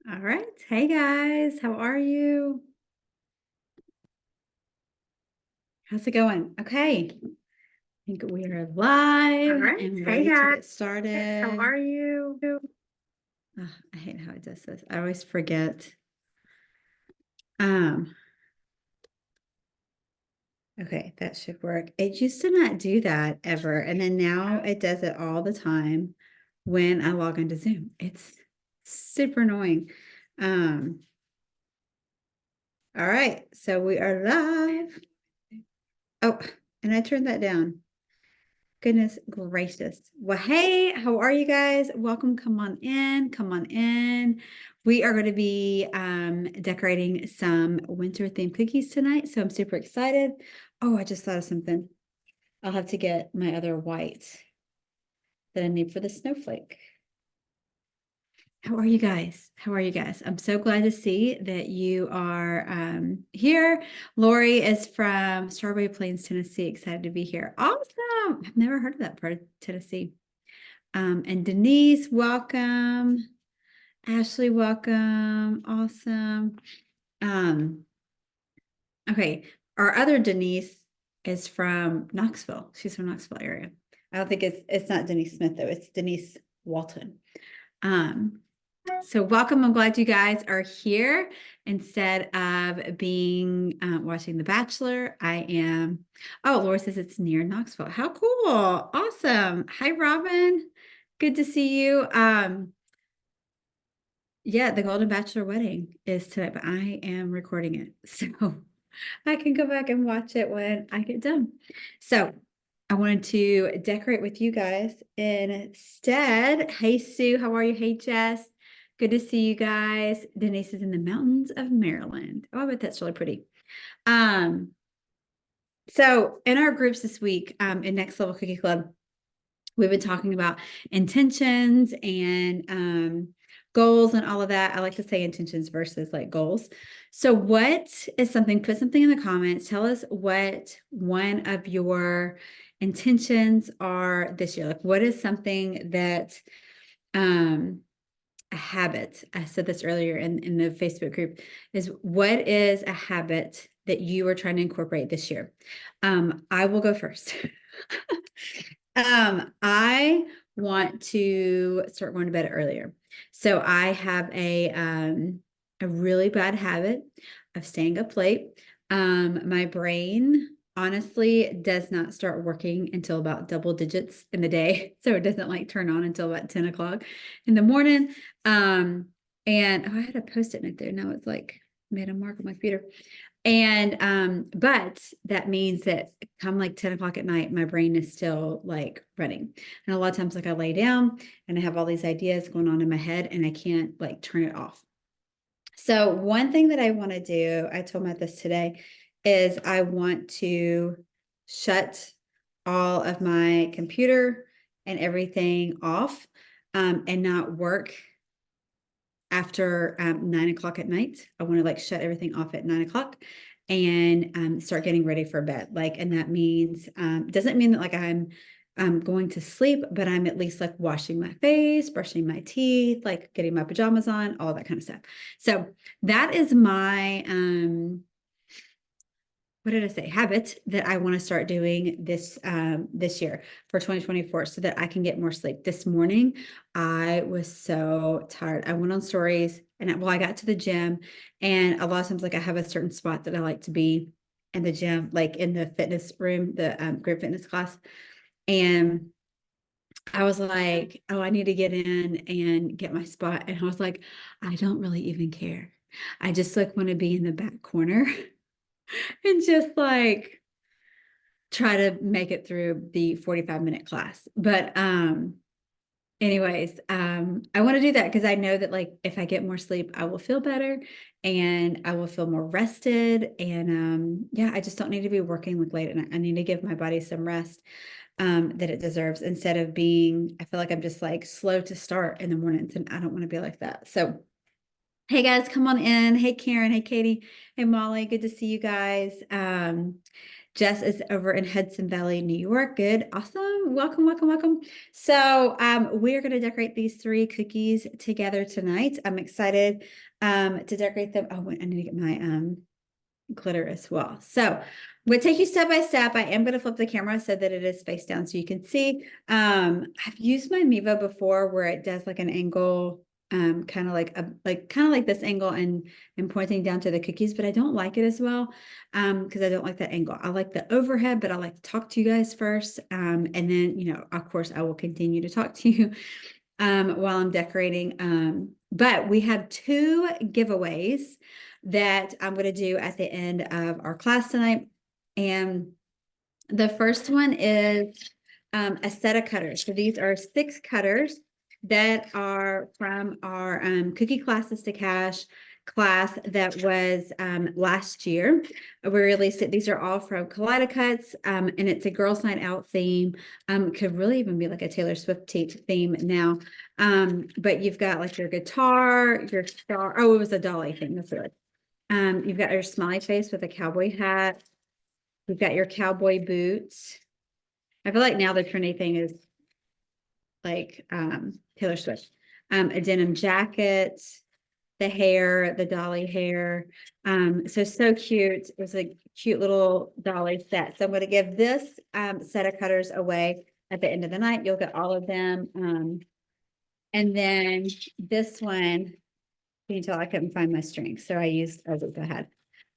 All right. Hey guys, how are you? How's it going? Okay. I think we are live All right. and Hey ready to guys, get how started. are you? Oh, I hate how it does this. I always forget. Um, okay, that should work. It used to not do that ever. And then now it does it all the time when I log into Zoom. It's super annoying. Um, all right, so we are live. Oh, and I turned that down. Goodness gracious. Well, hey, how are you guys? Welcome. Come on in. Come on in. We are going to be decorating some winter themed cookies tonight. So I'm super excited. Oh, I just thought of something. I'll have to get my other white that I need for the snowflake. How are you guys? How are you guys? I'm so glad to see that you are here. Lori is from Strawberry Plains, Tennessee. Excited to be here. Awesome. I've never heard of that part of Tennessee. And Denise, welcome. Ashley, welcome. Awesome. Um, okay. Our other Denise is from Knoxville. She's from Knoxville area. I don't think it's not Denise Smith though. It's Denise Walton. Um, so welcome. I'm glad you guys are here instead of being watching The Bachelor. I am. Oh, Laura says it's near Knoxville. How cool. Awesome. Hi, Robin. Good to see you. Yeah, the Golden Bachelor wedding is tonight, but I am recording it. So I can go back and watch it when I get done. So I wanted to decorate with you guys instead. Hey, Sue, how are you? Hey, Jess. Good to see you guys. Denise is in the mountains of Maryland. Oh, I bet that's really pretty. Um, so in our groups this week, in Next Level Cookie Club, we've been talking about intentions and goals and all of that. I like to say intentions versus like goals. So, what is something? Put something in the comments. Tell us what one of your intentions are this year. Like, what is something that a habit? I said this earlier in the Facebook group. Is what is a habit that you are trying to incorporate this year? I will go first. I want to start going to bed earlier. So I have a really bad habit of staying up late. My brain honestly does not start working until about double digits in the day. So it doesn't like turn on until about 10 o'clock in the morning. And oh, I had a post-it note there. Now it's like made a mark on my computer. And but that means that come like 10 o'clock at night, my brain is still like running. And a lot of times, like I lay down and I have all these ideas going on in my head and I can't like turn it off. So one thing that I want to do, I told Matt this today, is I want to shut all of my computer and everything off and not work after 9 o'clock at night. I want to like shut everything off at 9 o'clock and start getting ready for bed. Like, and that means doesn't mean that like I'm going to sleep, but I'm at least like washing my face, brushing my teeth, like getting my pajamas on, all that kind of stuff. So that is my what did I say? Habit that I want to start doing this year for 2024 so that I can get more sleep. This morning, I was so tired. I went on stories and I got to the gym and a lot of times like I have a certain spot that I like to be in the gym, like in the fitness room, the group fitness class. And I was like, oh, I need to get in and get my spot. And I was like, I don't really even care. I just like want to be in the back corner and just like try to make it through the 45-minute class. But anyways, I want to do that because I know that like if I get more sleep, I will feel better and I will feel more rested. And yeah, I just don't need to be working like late and I need to give my body some rest that it deserves instead of being, I feel like I'm just like slow to start in the mornings and I don't want to be like that. So hey guys, come on in. Hey Karen, hey Katie, hey Molly, good to see you guys. Jess is over in Hudson Valley, New York. Good. Awesome. Welcome, welcome, welcome. So we're going to decorate these 3 cookies together tonight. I'm excited to decorate them. Oh, I need to get my glitter as well. So I'm going to take you step by step. I am going to flip the camera so that it is face down so you can see. I've used my Mevo before where it does like an angle, kind of like this angle and pointing down to the cookies, but I don't like it as well because I don't like that angle. I like the overhead, but I like to talk to you guys first. And then, you know, of course, I will continue to talk to you while I'm decorating. But we have 2 giveaways that I'm going to do at the end of our class tonight. And the first one is a set of cutters. So these are 6 cutters that are from our Cookie Classes to Cash class that was last year. We released it. These are all from Kaleido-Cuts, and it's a girls' night out theme. Could really even be like a Taylor Swift theme now. But you've got like your guitar, your star. Oh, it was a dolly thing. That's it. You've got your smiley face with a cowboy hat. You've got your cowboy boots. I feel like now the trendy thing is like Taylor Swift. A denim jacket, the hair, the dolly hair. So cute. It was a cute little dolly set. So I'm going to give this set of cutters away at the end of the night. You'll get all of them. And then this one, you can tell I couldn't find my string, so I used as it ahead.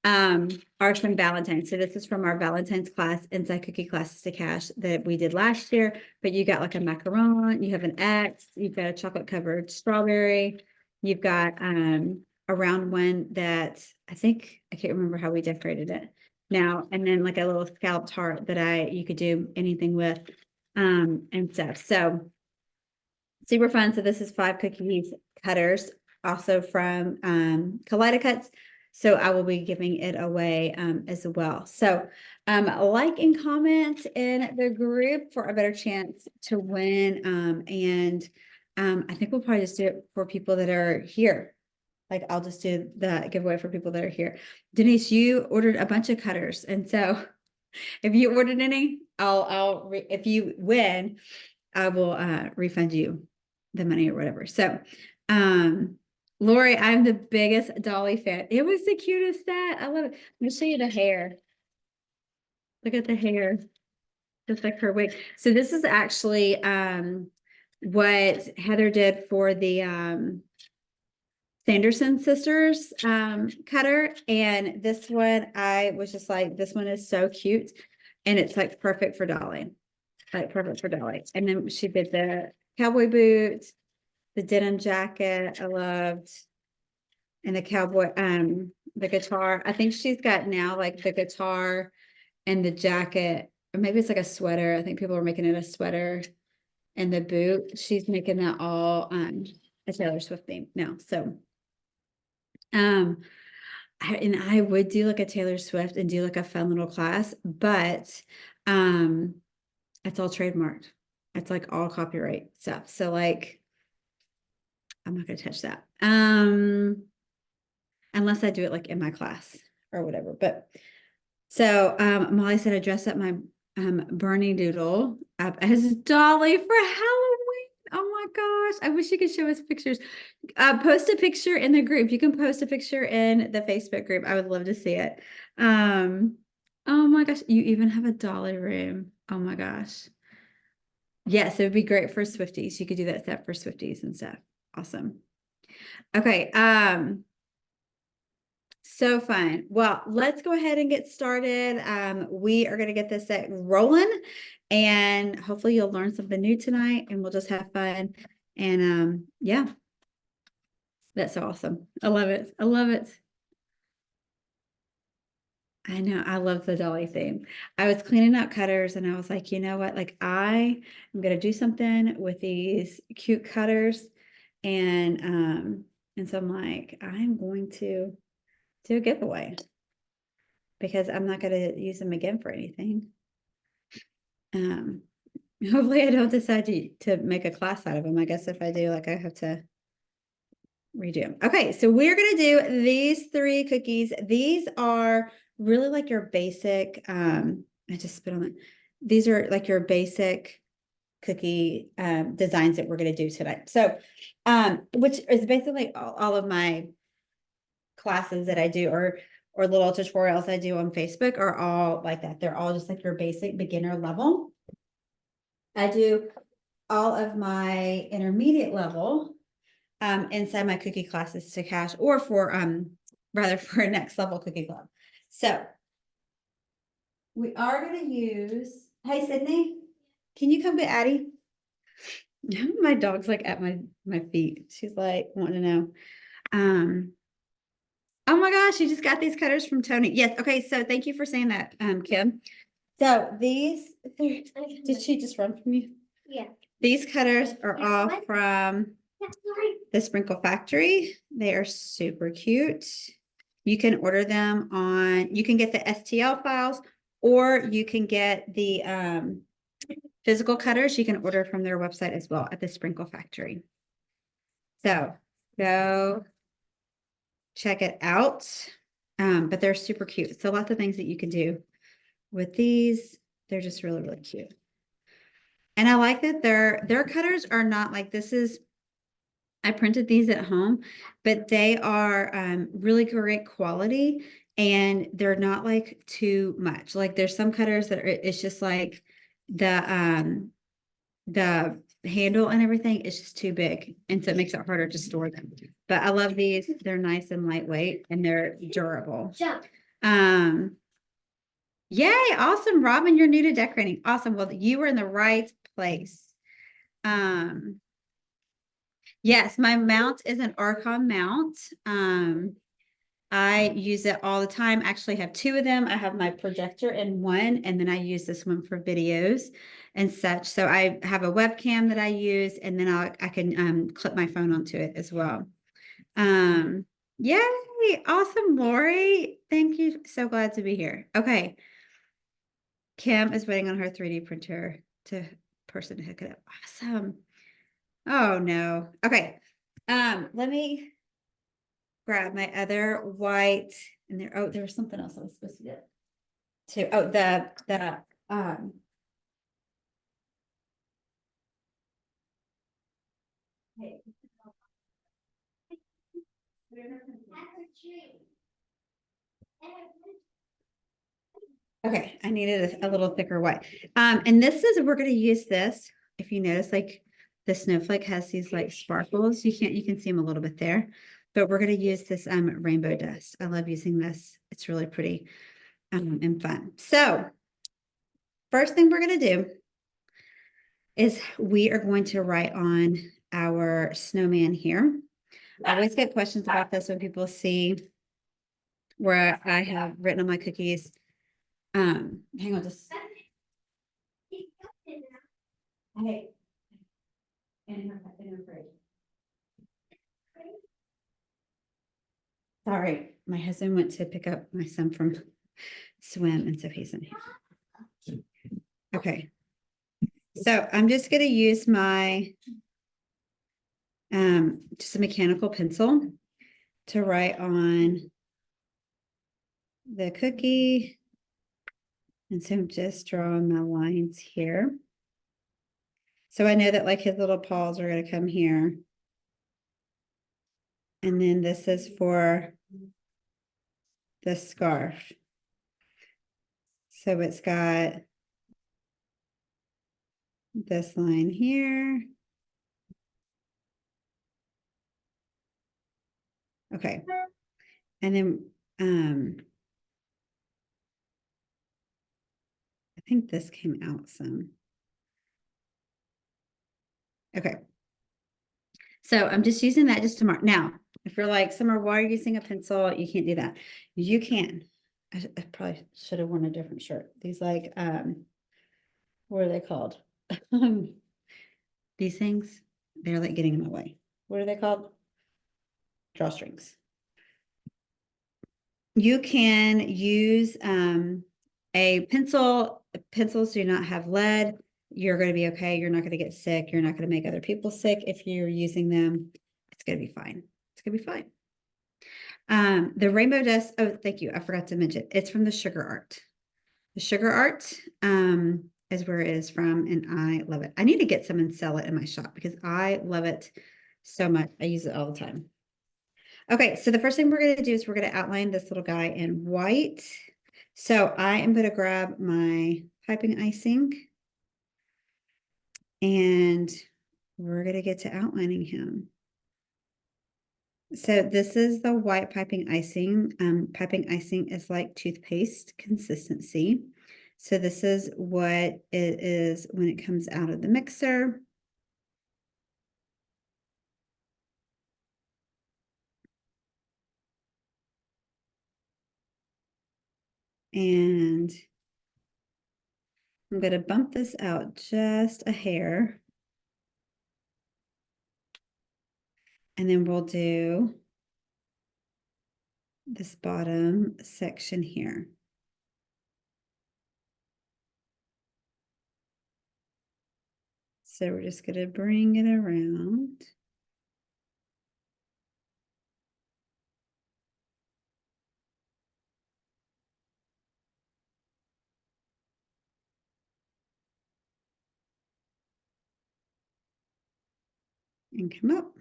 Are from Valentine's. So this is from our Valentine's class, Inside Cookie Classes to Cash that we did last year. But you got like a macaron, you have an X, you've got a chocolate covered strawberry, you've got a round one that I can't remember how we decorated it now, and then like a little scalloped heart that you could do anything with and stuff. So super fun. So this is 5 cookies cutters, also from Kaleido-Cuts. So I will be giving it away as well. So like and comment in the group for a better chance to win. I think we'll probably just do it for people that are here. Like I'll just do the giveaway for people that are here. Denise, you ordered a bunch of cutters. And so if you ordered any, if you win, I will refund you the money or whatever. So, Lori, I'm the biggest Dolly fan. It was the cutest set. I love it. Let me show you the hair. Look at the hair, just like her wig. So this is actually what Heather did for the Sanderson sisters cutter. And this one, I was just like, this one is so cute. And it's like perfect for Dolly. Like perfect for Dolly. And then she did the cowboy boots, the denim jacket I loved, and the cowboy, the guitar. I think she's got now like the guitar and the jacket, or maybe it's like a sweater. I think people are making it a sweater and the boot. She's making that all a Taylor Swift theme now. So I would do like a Taylor Swift and do like a fun little class, but it's all trademarked. It's like all copyright stuff. So like, I'm not going to touch that. Unless I do it like in my class or whatever. But so Molly said I dressed up my Bernie Doodle up as Dolly for Halloween. Oh my gosh. I wish you could show us pictures. Post a picture in the group. You can post a picture in the Facebook group. I would love to see it. Oh my gosh. You even have a Dolly room. Oh my gosh. Yes, it would be great for Swifties. You could do that set for Swifties and stuff. Awesome. Okay. So fun. Well, let's go ahead and get started. We are going to get this set rolling and hopefully you'll learn something new tonight and we'll just have fun. And yeah, that's so awesome. I love it. I love it. I know. I love the Dolly theme. I was cleaning out cutters and I was like, you know what? Like I am going to do something with these cute cutters. And so I'm like, I'm going to do a giveaway because I'm not going to use them again for anything. Hopefully I don't decide to make a class out of them. I guess if I do, like I have to redo them. Okay, so we're going to do these 3 cookies. These are really like your basic I just spit on it. These are like your basic cookie designs that we're going to do tonight. So, which is basically all of my classes that I do or little tutorials I do on Facebook are all like that. They're all just like your basic beginner level. I do all of my intermediate level inside my cookie classes to cash or for rather for a next level cookie club. So we are going to use, hey Sydney, can you come get Addie? My dog's like at my feet. She's like wanting to know. Oh my gosh, you just got these cutters from Tony. Yes. Okay. So thank you for saying that, Kim. So these, did she just run from you? Yeah. These cutters are all from the Sprinkle Factory. They are super cute. You can order them on, you can get the STL files or you can get the physical cutters. You can order from their website as well at the Sprinkle Factory. So go check it out. But they're super cute. So lots of things that you can do with these. They're just really, really cute. And I like that their cutters are not like this is, I printed these at home, but they are really great quality and they're not like too much. Like there's some cutters that are, it's just like the handle and everything is just too big. And so it makes it harder to store them. But I love these. They're nice and lightweight and they're durable. Yay, awesome. Robin, you're new to decorating. Awesome. Well, you were in the right place. Yes, my mount is an Archon mount. I use it all the time. Actually, have two of them. I have my projector in one, and then I use this one for videos and such. So I have a webcam that I use, and then I can clip my phone onto it as well. Yay, awesome, Lori. Thank you. So glad to be here. Okay. Kim is waiting on her 3D printer to hook it up. Awesome. Oh no. Okay. Let me grab my other white and there. Oh, there was something else I was supposed to do too. Oh, um hey. Okay, I needed a little thicker white. And this is, we're going to use this. If you notice, like the snowflake has these like sparkles. You can see them a little bit there, but we're going to use this rainbow dust. I love using this. It's really pretty and fun. So first thing we're going to do is we are going to write on our snowman here. I always get questions about this when people see where I have written on my cookies. Hang on just. Hey. In her fridge. Sorry, my husband went to pick up my son from swim, and so he's in here. Okay. So I'm just going to use my just a mechanical pencil to write on the cookie. And so I'm just drawing my lines here. So I know that like his little paws are going to come here. And then this is for the scarf. So it's got this line here. Okay. And then I think this came out some. Okay. So I'm just using that just to mark. Now, if you're like, Summer, why are you using a pencil? You can't do that. You can. I probably should have worn a different shirt. These like, what are they called? These things, they're like getting in my way. What are they called? Drawstrings. You can use a pencil. Pencils do not have lead. You're going to be okay. You're not going to get sick. You're not going to make other people sick if you're using them. It's going to be fine. It's going to be fine. The rainbow dust. Oh, thank you. I forgot to mention. It's from the Sugar Art. The Sugar Art is where it is from, and I love it. I need to get some and sell it in my shop because I love it so much. I use it all the time. Okay, so the first thing we're going to do is we're going to outline this little guy in white. So I am going to grab my piping icing and we're going to get to outlining him. So this is the white piping icing. Piping icing is like toothpaste consistency. So this is what it is when it comes out of the mixer. And I'm going to bump this out just a hair. And then we'll do this bottom section here. So we're just going to bring it around. And come up.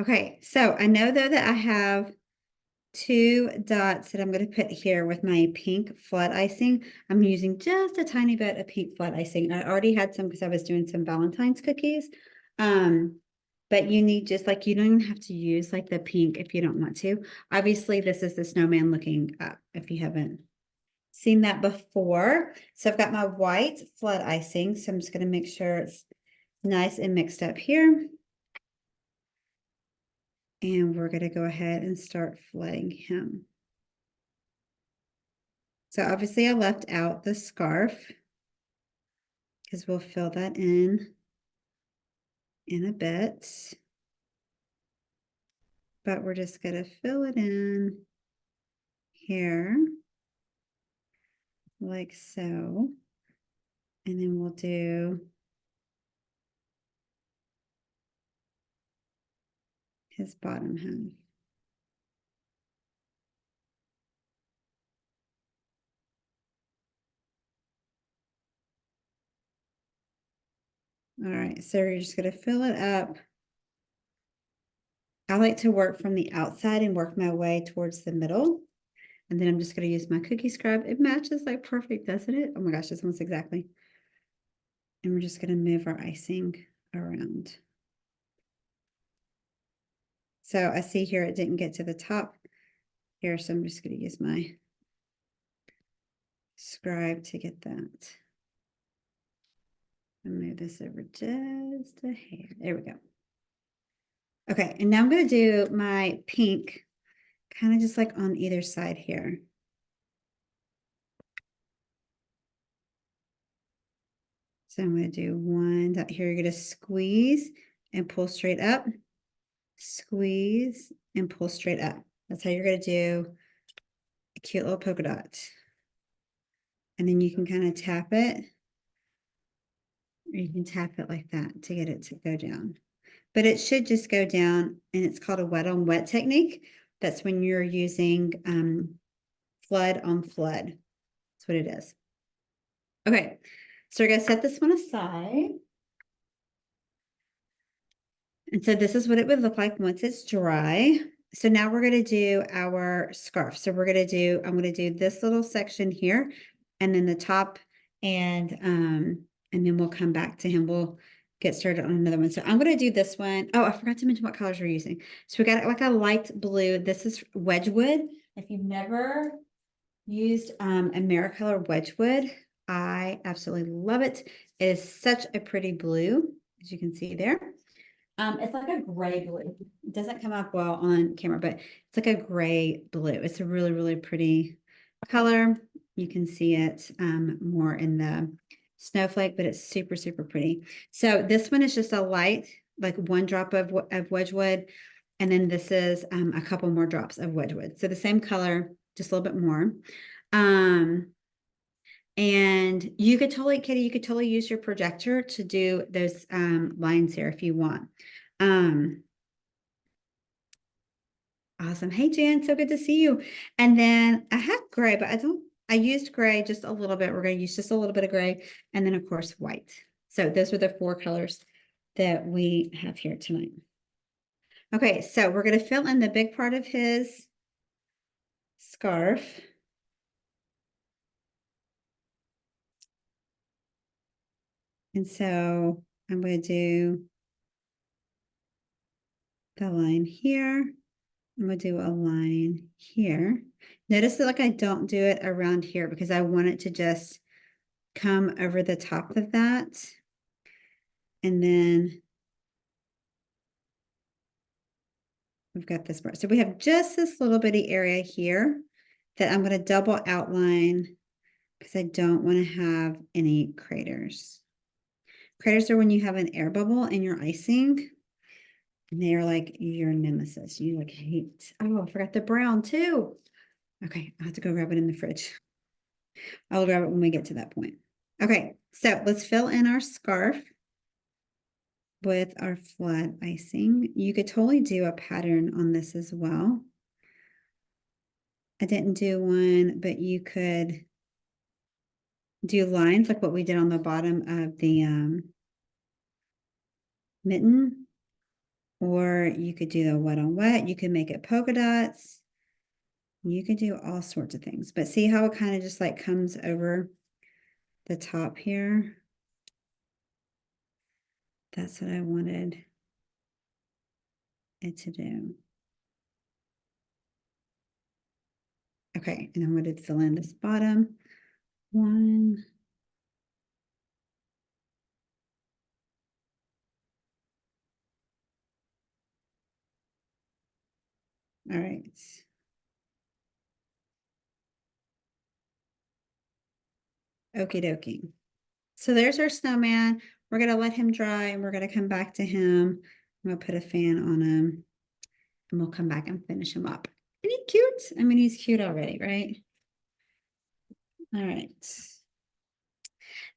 Okay, so I know though that I have 2 dots that I'm going to put here with my pink flood icing. I'm using just a tiny bit of pink flood icing. I already had some because I was doing some Valentine's cookies. But you need just like, you don't even have to use like the pink if you don't want to. Obviously, this is the snowman looking up if you haven't seen that before. So I've got my white flood icing. So I'm just going to make sure it's nice and mixed up here. And we're going to go ahead and start flooding him. So obviously I left out the scarf because we'll fill that in a bit. But we're just going to fill it in here like so. And then we'll do his bottom half. All right, so we're just going to fill it up. I like to work from the outside and work my way towards the middle. And then I'm just going to use my cookie scrub. It matches like perfect, doesn't it? Oh my gosh, this almost exactly. And we're just going to move our icing around. So I see here it didn't get to the top here, so I'm just going to use my scribe to get that. And move this over just a hair. There we go. Okay, and now I'm going to do my pink kind of just like on either side here. So I'm going to do one dot here. You're going to squeeze and pull straight up. Squeeze and pull straight up. That's how you're going to do a cute little polka dot. And then you can kind of tap it. Or you can tap it like that to get it to go down. But it should just go down, and it's called a wet on wet technique. That's when you're using flood on flood. That's what it is. Okay, so we're going to set this one aside. And so this is what it would look like once it's dry. So now we're going to do our scarf. So we're going to do, I'm going to do this little section here and then the top and then we'll come back to him. We'll get started on another one. So I'm going to do this one. Oh, I forgot to mention what colors we're using. So we got like a light blue. This is Wedgwood. If you've never used AmeriColor Wedgwood, I absolutely love it. It is such a pretty blue, as you can see there. It's like a gray blue. It doesn't come up well on camera, but it's like a gray blue. It's a really, really pretty color. You can see it more in the snowflake, but it's super, super pretty. So this one is just a light, like 1 drop of Wedgwood. And then this is a couple more drops of Wedgwood. So the same color, just a little bit more. And you could totally, Kitty, you could totally use your projector to do those lines here if you want. Awesome. Hey, Jan, so good to see you. And then I have gray, but I used gray just a little bit. We're going to use just a little bit of gray. And then, of course, white. So those are the 4 colors that we have here tonight. Okay, so we're going to fill in the big part of his scarf. And so I'm going to do the line here. I'm going to do a line here. Notice that like I don't do it around here because I want it to just come over the top of that. And then we've got this part. So we have just this little bitty area here that I'm going to double outline because I don't want to have any craters. Craters are when you have an air bubble in your icing. And they are like your nemesis. You like hate. Oh, I forgot the brown too. Okay, I have to go grab it in the fridge. I'll grab it when we get to that point. Okay, so let's fill in our scarf with our flat icing. You could totally do a pattern on this as well. I didn't do one, but you could do lines like what we did on the bottom of the mitten, or you could do the wet on wet. You could make it polka dots. You could do all sorts of things, but see how it kind of just like comes over the top here? That's what I wanted it to do. Okay, and I'm going to fill in this bottom one. All right. Okie dokie. So there's our snowman. We're going to let him dry and we're going to come back to him. I'm going to put a fan on him and we'll come back and finish him up. Isn't he cute? I mean, he's cute already, right? All right.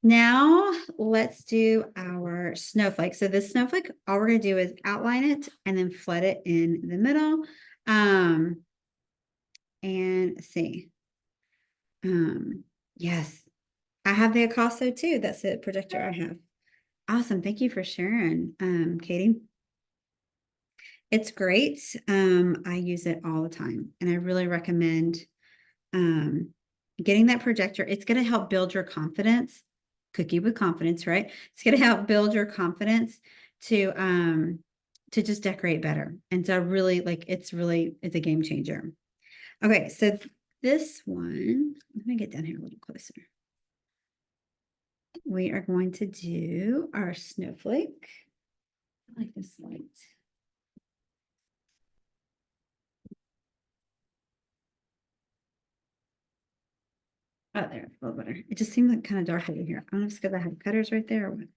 Now let's do our snowflake. So this snowflake, all we're going to do is outline it and then flood it in the middle. And see. Yes, I have the Acaso too. That's the projector I have. Awesome. Thank you for sharing, Katie. It's great. I use it all the time and I really recommend getting that projector. It's going to help build your confidence. Cookie with confidence, right? It's going to help build your confidence to just decorate better. And so really it's a game changer. Okay, so this one, let me get down here a little closer. We are going to do our snowflake. I like this light. Oh, there, a little better. It just seemed like kind of dark over here. I don't know if it's because I have cutters right there or what.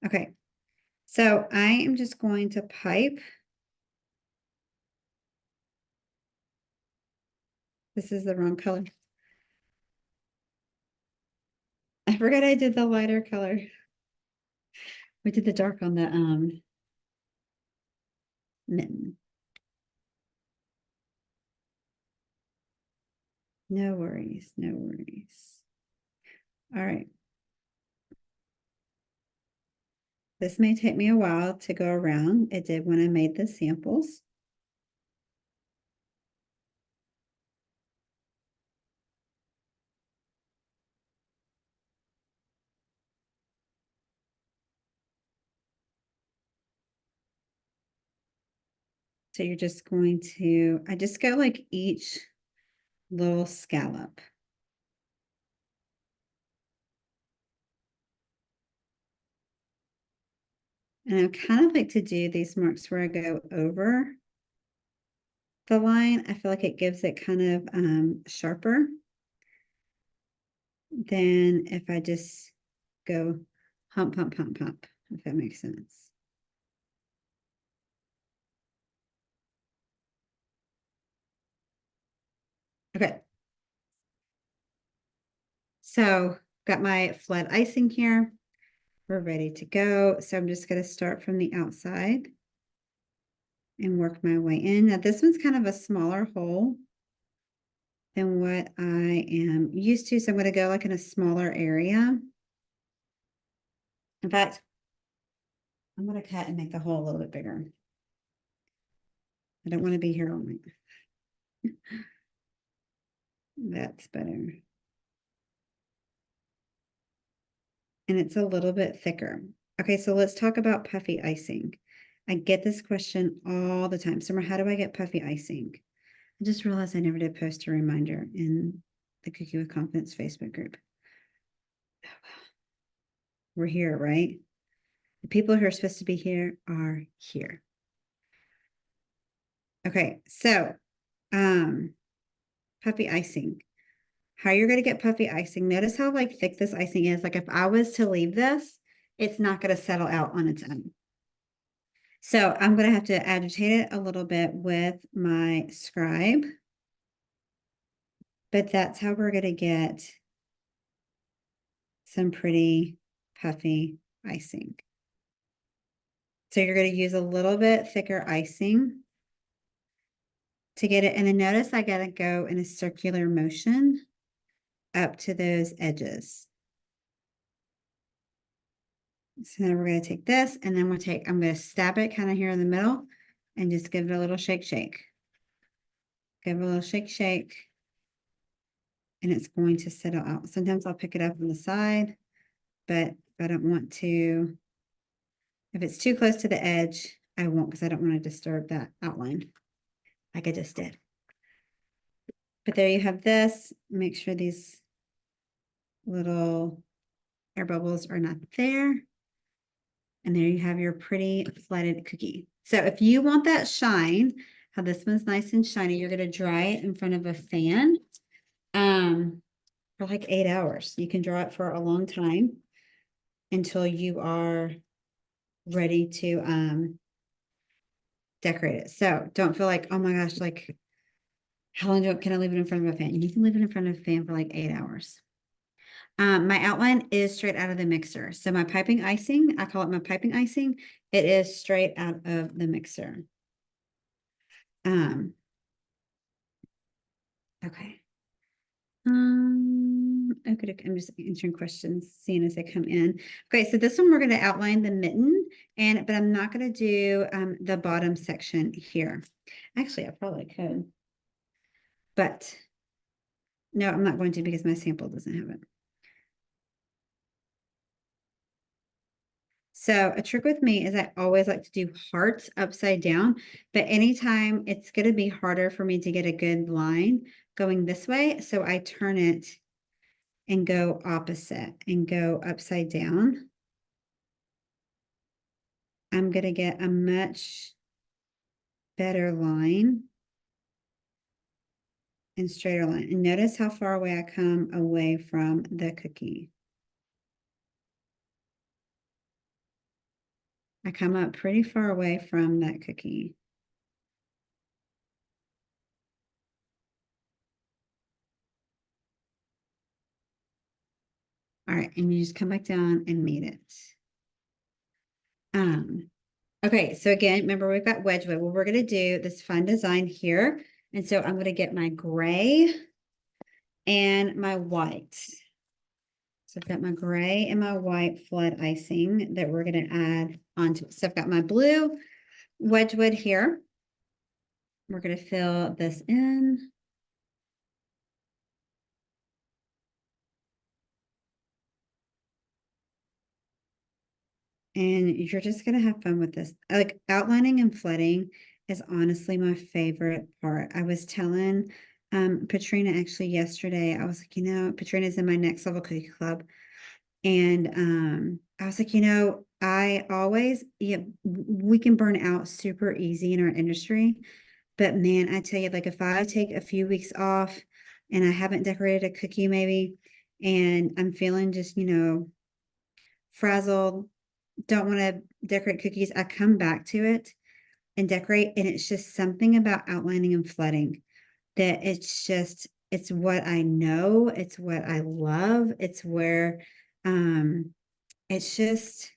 Okay, so I am just going to pipe. This is the wrong color. I forgot I did the lighter color. We did the dark on the mitten. No worries, no worries. All right. This may take me a while to go around. It did when I made the samples. So you're just going to, I just go like each little scallop. And I kind of like to do these marks where I go over the line. I feel like it gives it kind of sharper than if I just go hump, hump, hump, hump, if that makes sense. Okay. So got my flat icing here. We're ready to go. So I'm just going to start from the outside and work my way in. Now this one's kind of a smaller hole than what I am used to. So I'm going to go like in a smaller area. In fact, I'm going to cut and make the hole a little bit bigger. I don't want to be here all night. That's better. And it's a little bit thicker. Okay, so let's talk about puffy icing. I get this question all the time. Summer, how do I get puffy icing? I just realized I never did post a reminder in the Cookie with Confidence Facebook group. We're here, right? The people who are supposed to be here are here. Okay, so puffy icing. How you're going to get puffy icing. Notice how like thick this icing is. Like if I was to leave this, it's not going to settle out on its own. So I'm going to have to agitate it a little bit with my scribe. But that's how we're going to get some pretty puffy icing. So you're going to use a little bit thicker icing to get it. And then notice I got to go in a circular motion up to those edges. So then we're going to take this and then I'm going to stab it kind of here in the middle and just give it a little shake, shake. Give it a little shake, shake. And it's going to settle out. Sometimes I'll pick it up on the side, but if I don't want to, if it's too close to the edge, I won't because I don't want to disturb that outline like I just did. But there you have this. Make sure these little air bubbles are not there. And there you have your pretty flatted cookie. So if you want that shine, how this one's nice and shiny, you're going to dry it in front of a fan for like 8 hours. You can draw it for a long time until you are ready to decorate it. So don't feel like, oh my gosh, like how long can I leave it in front of a fan? You can leave it in front of a fan for like 8 hours. My outline is straight out of the mixer. So my piping icing, I call it my piping icing. It is straight out of the mixer. Okay. Okay, I'm just answering questions, seeing as they come in. Okay, so this one we're going to outline the mitten, but I'm not going to do the bottom section here. Actually, I probably could, but no, I'm not going to because my sample doesn't have it. So a trick with me is I always like to do hearts upside down, but anytime it's going to be harder for me to get a good line going this way. So I turn it and go opposite and go upside down. I'm going to get a much better line and straighter line. And notice how far away I come away from the cookie. I come up pretty far away from that cookie. All right, and you just come back down and meet it. Okay, so again, remember we've got Wedgwood. Well, we're going to do this fun design here. And so I'm going to get my gray and my white. So I've got my gray and my white flood icing that we're going to add onto it. So I've got my blue Wedgwood here. We're going to fill this in. And you're just going to have fun with this. Like outlining and flooding is honestly my favorite part. I was telling Patrina actually yesterday, I was like, you know, Patrina's in my Next Level Cookie Club. And I was like, you know, we can burn out super easy in our industry. But man, I tell you, like if I take a few weeks off and I haven't decorated a cookie maybe, and I'm feeling just, you know, frazzled, don't want to decorate cookies, I come back to it and decorate. And it's just something about outlining and flooding that it's what I know. It's what I love. It's where, it's just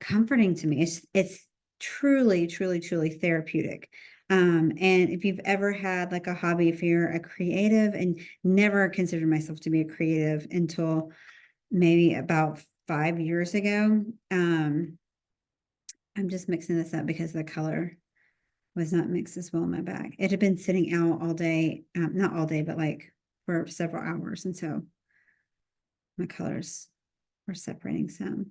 comforting to me. It's truly, truly, truly therapeutic. And if you've ever had like a hobby, if you're a creative, and never considered myself to be a creative until maybe about 5 years ago. I'm just mixing this up because the color was not mixed as well in my bag. It had been sitting out all day, not all day, but like for several hours. And so my colors were separating some.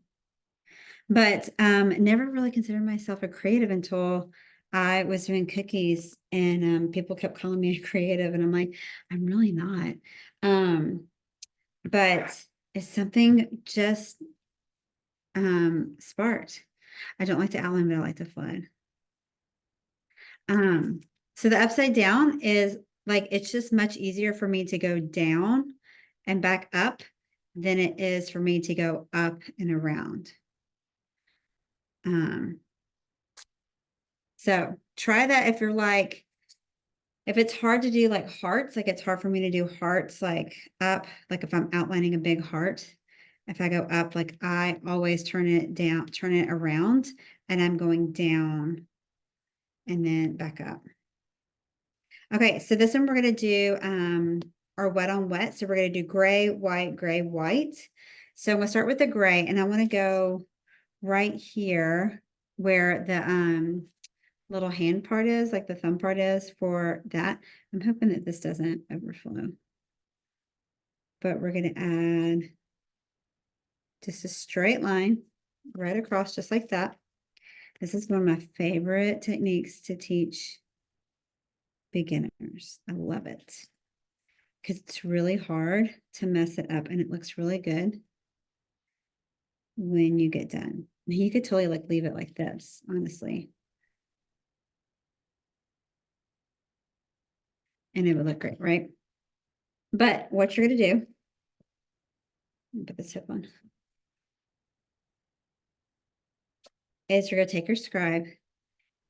But never really considered myself a creative until I was doing cookies, and people kept calling me a creative, and I'm like, I'm really not. But it's something just sparked. I don't like to outline, but I like to flood. So the upside down is like, it's just much easier for me to go down and back up than it is for me to go up and around. So try that if you're like, if it's hard to do like hearts, like it's hard for me to do hearts like up, like if I'm outlining a big heart, if I go up, like I always turn it down, turn it around, and I'm going down and then back up. Okay, so this one we're going to do our wet on wet. So we're going to do gray, white. So I'm going to start with the gray, and I want to go right here where the little hand part is, like the thumb part is for that. I'm hoping that this doesn't overflow. But we're going to add just a straight line right across, just like that. This is one of my favorite techniques to teach beginners. I love it because it's really hard to mess it up, and it looks really good when you get done. You could totally like leave it like this, honestly. And it would look great, right? But what you're going to do, put this tip on, is you're going to take your scribe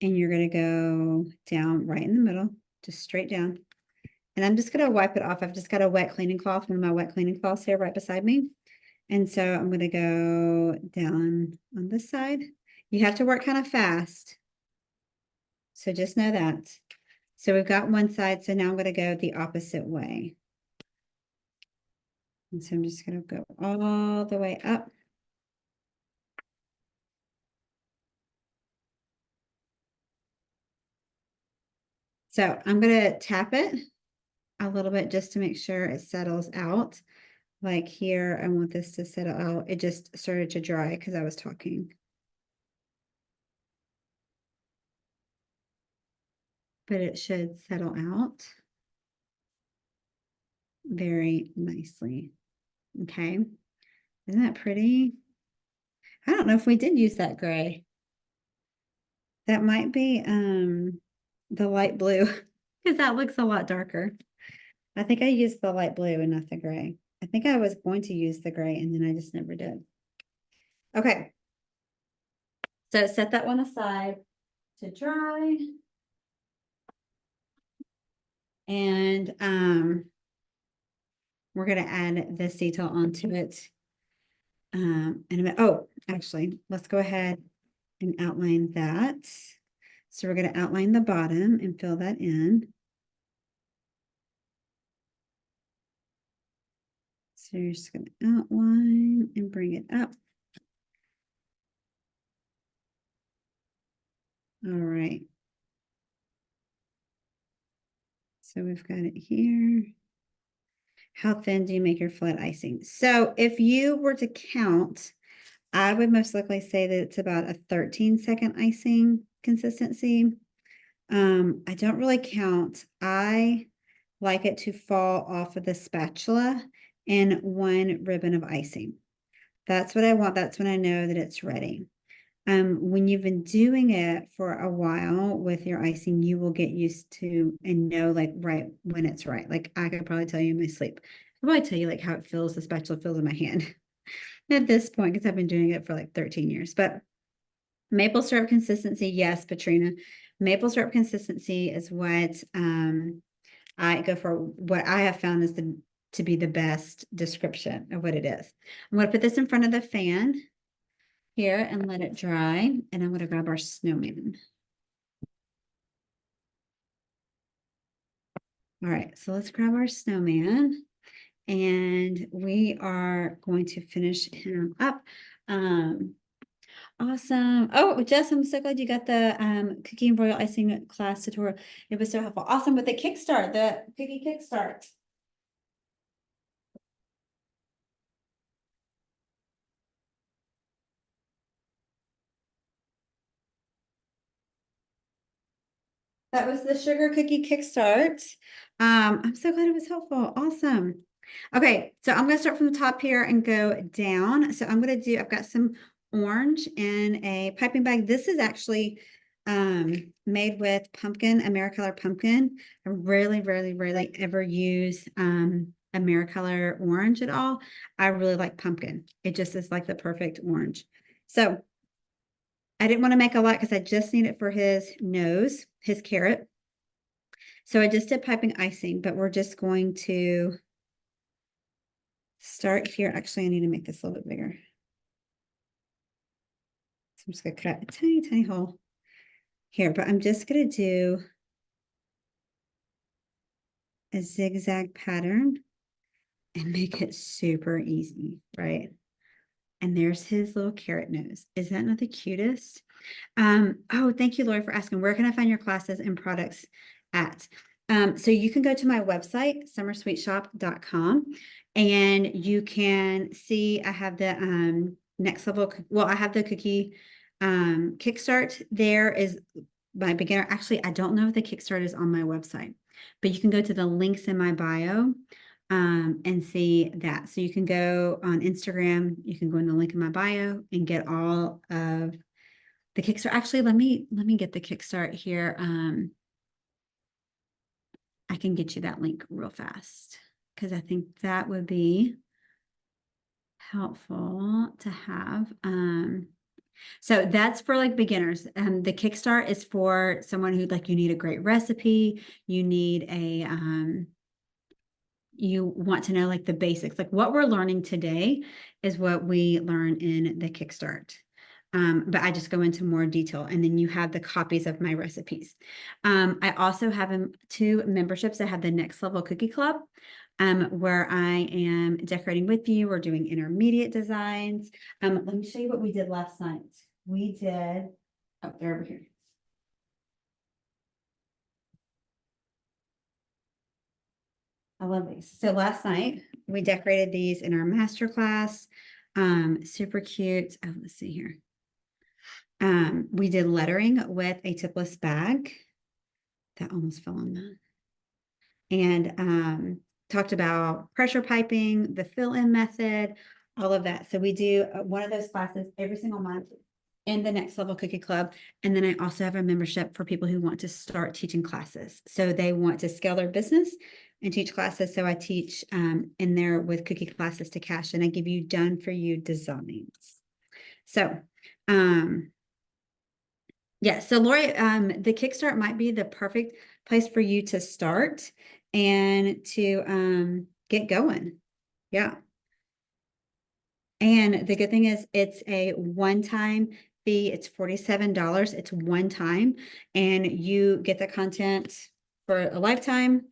and you're going to go down right in the middle, just straight down. And I'm just going to wipe it off. I've just got a wet cleaning cloth, one of my wet cleaning cloths here right beside me. And so I'm going to go down on this side. You have to work kind of fast. So just know that. So we've got one side. So now I'm going to go the opposite way. And so I'm just going to go all the way up. So I'm going to tap it a little bit just to make sure it settles out. Like here, I want this to settle out. It just started to dry because I was talking. But it should settle out very nicely. Okay. Isn't that pretty? I don't know if we did use that gray. That might be the light blue because that looks a lot darker. I think I used the light blue and not the gray. I think I was going to use the gray and then I just never did. Okay. So set that one aside to dry. And we're going to add this detail onto it. In a minute. Oh, actually, let's go ahead and outline that. So we're going to outline the bottom and fill that in. So you're just going to outline and bring it up. All right. So we've got it here. How thin do you make your flat icing? So if you were to count, I would most likely say that it's about a 13-second icing consistency. I don't really count. I like it to fall off of the spatula in one ribbon of icing. That's what I want. That's when I know that it's ready. When you've been doing it for a while with your icing, you will get used to and know like right when it's right. Like I could probably tell you in my sleep. I'll probably tell you like how it feels, the spatula feels in my hand at this point, because I've been doing it for like 13 years. But maple syrup consistency, yes, Patrina. Maple syrup consistency is what I go for. What I have found is to be the best description of what it is. I'm going to put this in front of the fan. here and let it dry. And I'm going to grab our snowman. All right, so let's grab our snowman and we are going to finish him up. Awesome. Oh, Jess, I'm so glad you got the cookie and royal icing class tutorial. It was so helpful. Awesome with the kickstart, the cookie kickstart. That was the sugar cookie kickstart. I'm so glad it was helpful. Awesome. Okay, so I'm going to start from the top here and go down. So I'm going to do, I've got some orange in a piping bag. This is actually made with pumpkin, AmeriColor pumpkin. I rarely ever use AmeriColor orange at all. I really like pumpkin. It just is like the perfect orange. So I didn't want to make a lot because I just need it for his nose, his carrot. So I just did piping icing, but we're just going to start here. Actually, I need to make this a little bit bigger. So I'm just going to cut a tiny hole here, but I'm just going to do a zigzag pattern and make it super easy, right? And there's his little carrot nose. Is that not the cutest? Oh, thank you, Lori, for asking. Where can I find your classes and products at? So you can go to my website, summersweetshop.com, and you can see I have the next level. Well, I have the cookie kickstart. There is my beginner. Actually, I don't know if the kickstart is on my website, but you can go to the links in my bio and see that. So you can go on Instagram, you can go in the link in my bio and get all of the Kickstart. Actually, let me get the Kickstart here. I can get you that link real fast because I think that would be helpful to have. So that's for like beginners. The Kickstart is for someone who like you need a great recipe, you need a you want to know like the basics, like what we're learning today is what we learn in the Kickstart. But I just go into more detail and then you have the copies of my recipes. I also have two memberships. I have the Next Level Cookie Club, where I am decorating with you. We're doing intermediate designs. Let me show you what we did last night. We did, oh, they're over here. I love these. So last night we decorated these in our master class. Super cute. Oh, let's see here. We did lettering with a tipless bag. That almost fell on that. And talked about pressure piping, the fill-in method, all of that. So we do one of those classes every single month in the Next Level Cookie Club. And then I also have a membership for people who want to start teaching classes. So they want to scale their business and teach classes. So I teach in there with cookie classes to cash, and I give you done for you designs. So yeah, so Lori, the Kickstart might be the perfect place for you to start and to get going. Yeah. And the good thing is it's a one-time fee. It's $47. It's one time, and you get the content for a lifetime.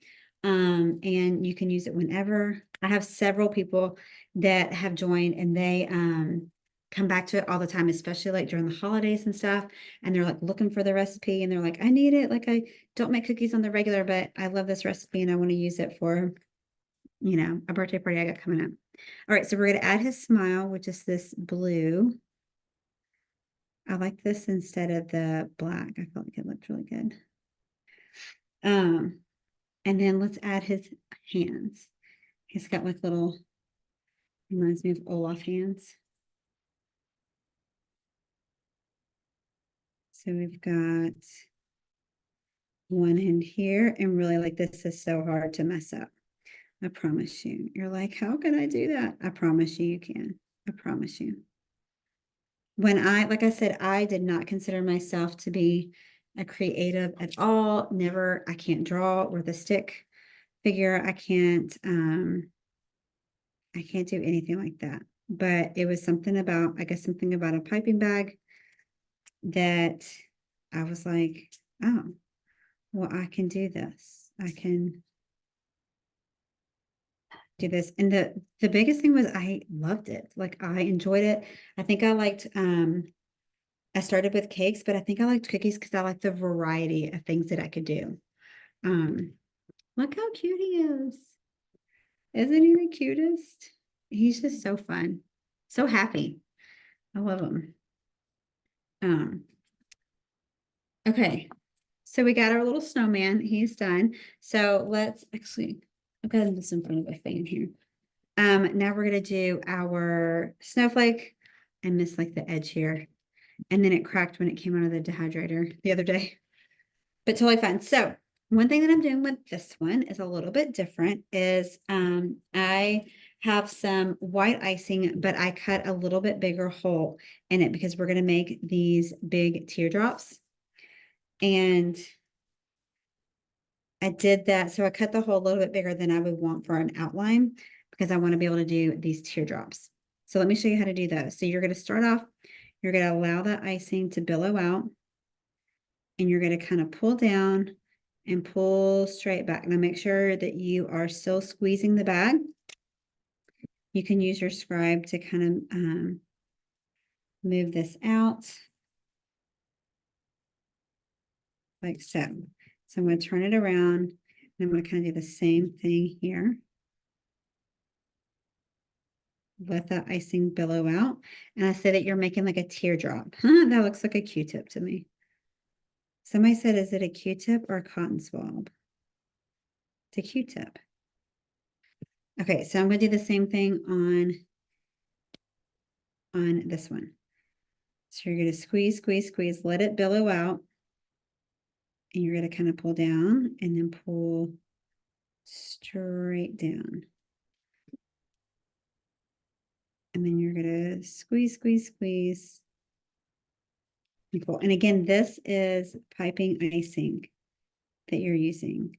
And you can use it whenever. I have several people that have joined and they come back to it all the time, especially like during the holidays and stuff. And they're like looking for the recipe and they're like, I need it. Like I don't make cookies on the regular, but I love this recipe and I want to use it for, you know, a birthday party I got coming up. All right, so we're going to add his smile, which is this blue. I like this instead of the black. I felt like it looked really good. And then let's add his hands. He's got like little, reminds me of Olaf hands. So we've got one hand here, and really like this is so hard to mess up. I promise you. You're like, how can I do that? I promise you, you can. I promise you. When like I said, I did not consider myself to be a creative at all. Never. I can't draw with a stick figure. I can't do anything like that. but it was something about, I guess, something about a piping bag that I was like, oh, well, I can do this. I can do this. And the biggest thing was I loved it. Like I enjoyed it. I think I liked I started with cakes, but I think I liked cookies because I liked the variety of things that I could do. Um, look how cute he is. Isn't he the cutest? He's just so fun. So happy. I love him. Um, okay. So we got our little snowman. He's done. So let's actually, I've got this in front of a fan here. Now we're gonna do our snowflake. I missed like the edge here. And then it cracked when it came out of the dehydrator the other day. But totally fine. So one thing that I'm doing with this one is a little bit different is I have some white icing, but I cut a little bit bigger hole in it because we're going to make these big teardrops. And I did that. So I cut the hole a little bit bigger than I would want for an outline because I want to be able to do these teardrops. So let me show you how to do those. So you're going to start off, you're going to allow the icing to billow out. And you're going to kind of pull down and pull straight back. Now make sure that you are still squeezing the bag. You can use your scribe to kind of move this out like so. So I'm going to turn it around and I'm going to kind of do the same thing here. Let that icing billow out. And I say that you're making like a teardrop. That looks like a Q-tip to me. Somebody said, is it a Q-tip or a cotton swab? It's a Q-tip. Okay, so I'm going to do the same thing on this one. So you're going to squeeze, squeeze, squeeze, let it billow out. And you're going to kind of pull down and then pull straight down. And then you're going to squeeze, squeeze, squeeze. And pull. And again, this is piping icing that you're using.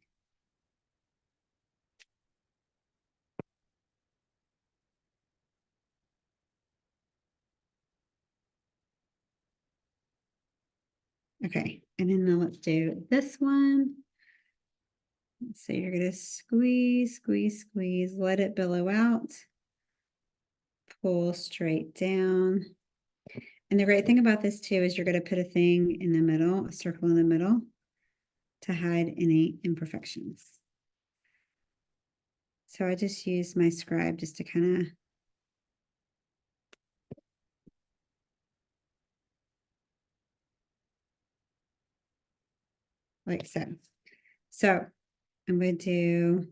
Okay, and then now let's do this one. So you're going to squeeze, squeeze, squeeze, let it billow out, pull straight down. And the great thing about this too is you're going to put a thing in the middle, a circle in the middle to hide any imperfections. So I just use my scribe just to kind of like so. So I'm going to do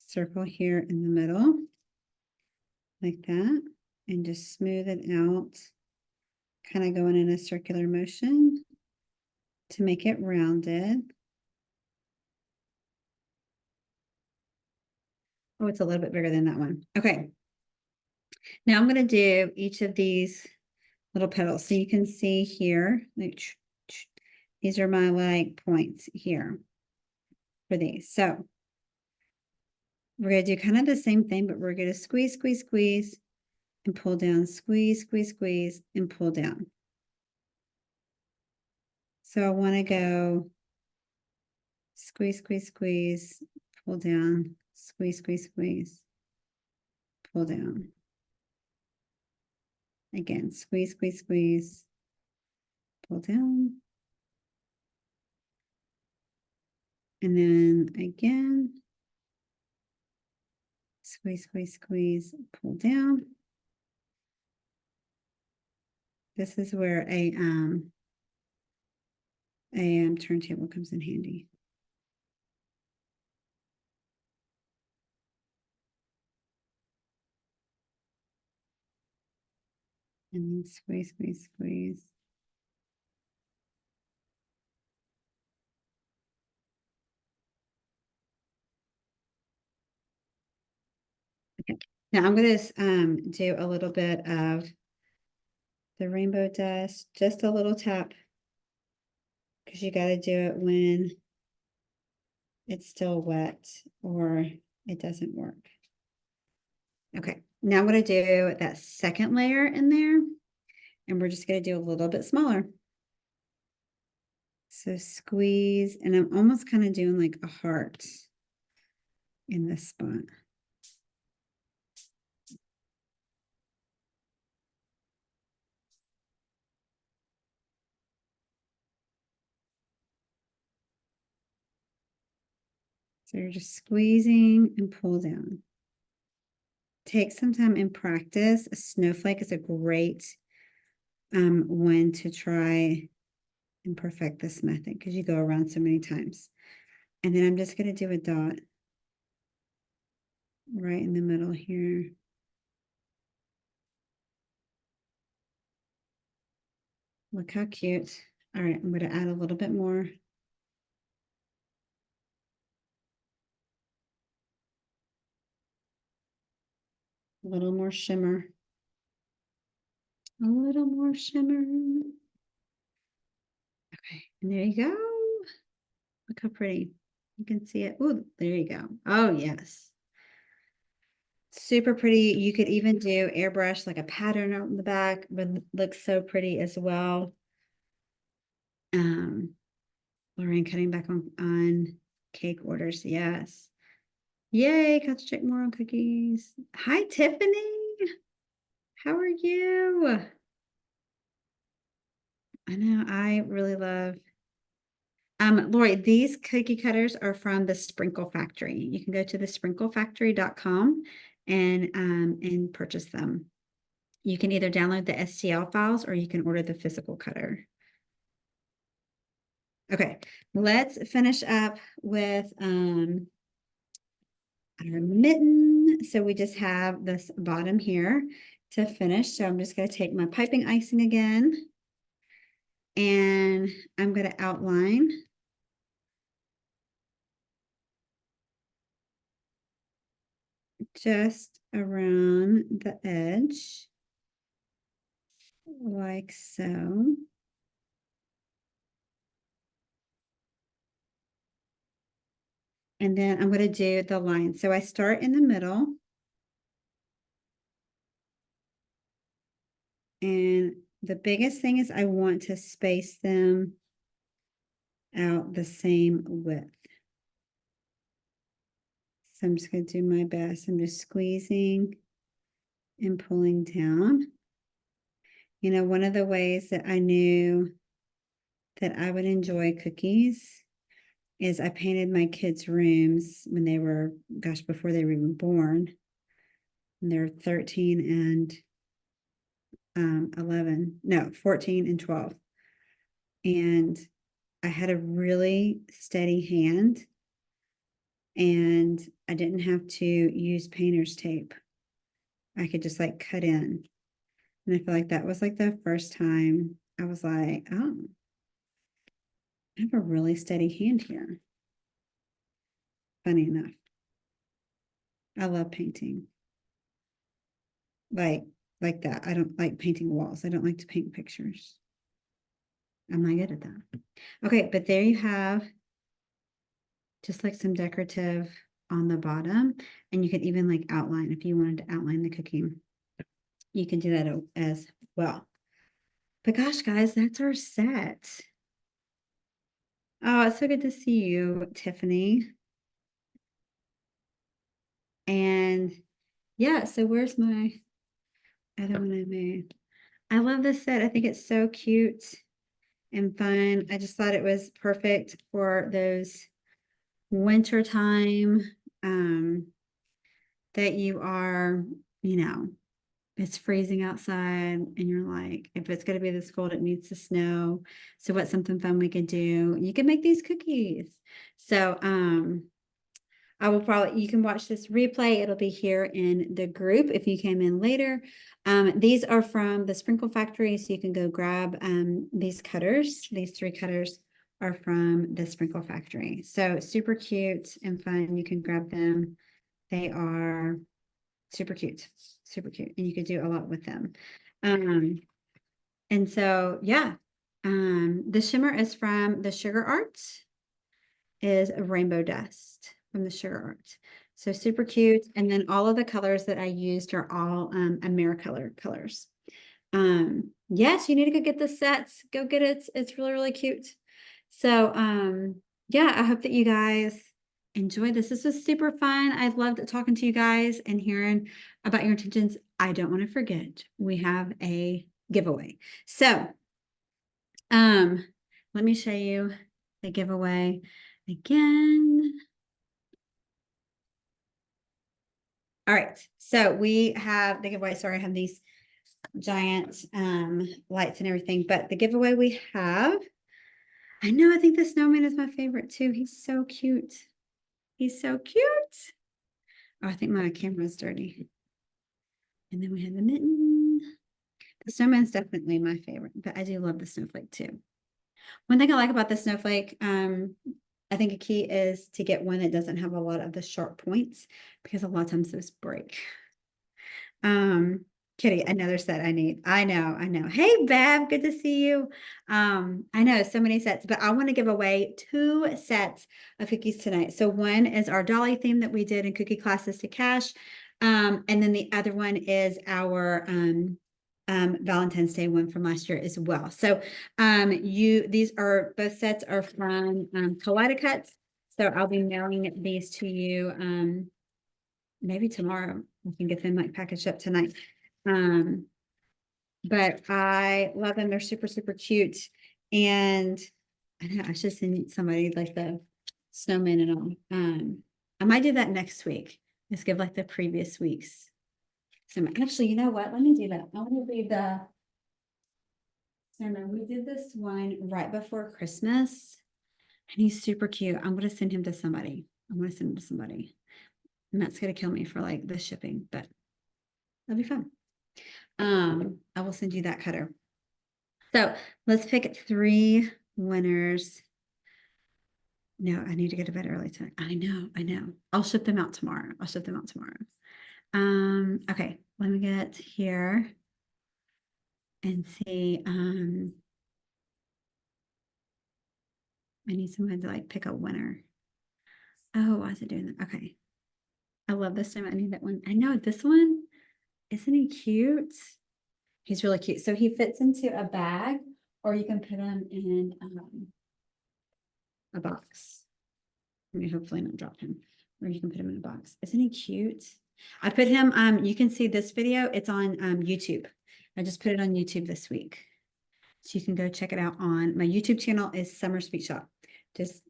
circle here in the middle like that and just smooth it out, kind of going in a circular motion to make it rounded. Oh, it's a little bit bigger than that one. Okay. Now I'm going to do each of these little petals. So you can see here, like, these are my like points here for these. So we're going to do kind of the same thing, but we're going to squeeze, squeeze, squeeze, and pull down, squeeze, squeeze, squeeze, and pull down. So I want to go squeeze, squeeze, squeeze, pull down, squeeze, squeeze, squeeze, pull down. Again, squeeze, squeeze, squeeze, pull down. And then again, squeeze, squeeze, squeeze, pull down. This is where a turntable comes in handy. And then squeeze, squeeze, squeeze. Okay. Now I'm going to do a little bit of the rainbow dust, just a little tap, because you got to do it when it's still wet or it doesn't work. Okay, now I'm going to do that second layer in there, and we're just going to do a little bit smaller. So squeeze, and I'm almost kind of doing like a heart in this spot. So you're just squeezing and pull down. Take some time and practice. A snowflake is a great one to try and perfect this method because you go around so many times. And then I'm just going to do a dot right in the middle here. Look how cute. All right, I'm going to add a little bit more. A little more shimmer. A little more shimmer. Okay, and there you go. Look how pretty. You can see it. Oh, there you go. Oh, yes. Super pretty. You could even do airbrush like a pattern out in the back, but looks so pretty as well. Lorraine cutting back on cake orders. Yes. Yay, concentrate more on cookies. Hi, Tiffany. How are you? I know, I really love. Lori, these cookie cutters are from the Sprinkle Factory. You can go to the sprinklefactory.com and purchase them. You can either download the STL files or you can order the physical cutter. Okay, let's finish up with our mitten. So we just have this bottom here to finish. So I'm just going to take my piping icing again, and I'm going to outline just around the edge like so. And then I'm going to do the line. So I start in the middle. And the biggest thing is I want to space them out the same width. So I'm just going to do my best. I'm just squeezing and pulling down. You know, one of the ways that I knew that I would enjoy cookies is I painted my kids' rooms when they were, gosh, before they were even born. And they're 13 and 11, no, 14 and 12. And I had a really steady hand and I didn't have to use painter's tape. I could just like cut in. And I feel like that was like the first time I was like, oh, I have a really steady hand here. Funny enough. I love painting. Like that. I don't like painting walls. I don't like to paint pictures. I'm not good at that. Okay, but there you have just like some decorative on the bottom. And you could even like outline if you wanted to outline the cookie. You can do that as well. But gosh, guys, that's our set. Oh, it's so good to see you, Tiffany. And yeah, so where's my other one I made? I love this set. I think it's so cute and fun. I just thought it was perfect for those wintertime that you are, you know, it's freezing outside and you're like, if it's going to be this cold, it needs to snow. So what's something fun we could do? You can make these cookies. So I will probably, you can watch this replay. It'll be here in the group if you came in later. These are from the Sprinkle Factory, so you can go grab these cutters. These 3 cutters are from the Sprinkle Factory. So super cute and fun. You can grab them. They are super cute, and you could do a lot with them. And so, yeah, the shimmer is from the Sugar Art, is a rainbow dust from the Sugar Art. So super cute. And then all of the colors that I used are all AmeriColor colors. Yes, you need to go get the sets. Go get it. It's really, really cute. So yeah, I hope that you guys enjoy this. This was super fun. I loved talking to you guys and hearing about your intentions. I don't want to forget, we have a giveaway. So let me show you the giveaway again. All right, so we have the giveaway. Sorry, I have these giant lights and everything, but the giveaway we have, I know, I think the snowman is my favorite too. He's so cute. He's so cute. Oh, I think my camera's dirty. And then we have the mitten. The snowman's definitely my favorite, but I do love the snowflake too. One thing I like about the snowflake, I think a key is to get one that doesn't have a lot of the sharp points, because a lot of times those break. Kitty, another set I need. I know. Hey, Bev, good to see you. I know so many sets, but I want to give away 2 sets of cookies tonight. So one is our Dolly theme that we did in Cookie Classes to Cash. And then the other one is our Valentine's Day one from last year as well. So these are both sets are from Kaleido-Cuts. So I'll be mailing these to you maybe tomorrow. We can get them like packaged up tonight. But I love them. They're super, super cute. And I know I should send somebody like the snowman and all. I might do that next week. Just give like the previous weeks. So actually, you know what? Let me do that. I want to do the snowman. We did this one right before Christmas, and he's super cute. I'm going to send him to somebody. I'm going to send him to somebody. And that's going to kill me for like the shipping, but that'll be fun. I will send you that cutter. So let's pick 3 winners. No, I need to go to bed early tonight. I know. I'll ship them out tomorrow. Okay, let me get here and see. I need someone to like pick a winner. Oh, why is it doing that? Okay. I love this time. I need that one. I know this one. Isn't he cute? He's really cute. So he fits into a bag, or you can put him in a box. I mean, hopefully not drop him. Or you can put him in a box. Isn't he cute? I put him, you can see this video. It's on YouTube. I just put it on YouTube this week. So you can go check it out on my YouTube channel is Summer Sweet Shop. Just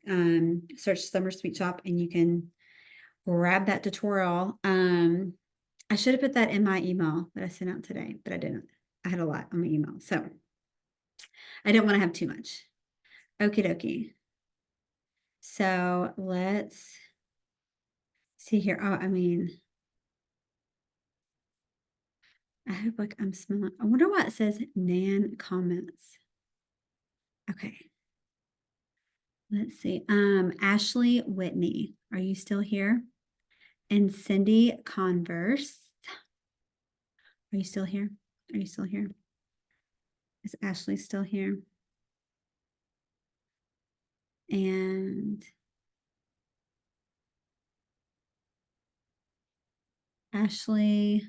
search Summer Sweet Shop and you can grab that tutorial. I should have put that in my email that I sent out today, but I didn't. I had a lot on my email. So I didn't want to have too much. Okie dokie. So let's see here. Oh, I mean, I hope like I'm smelling. I wonder what it says. Nan comments. Okay. Let's see. Ashley Whitney, are you still here? And Cindy Converse. Are you still here? Are you still here? Is Ashley still here? And Ashley, I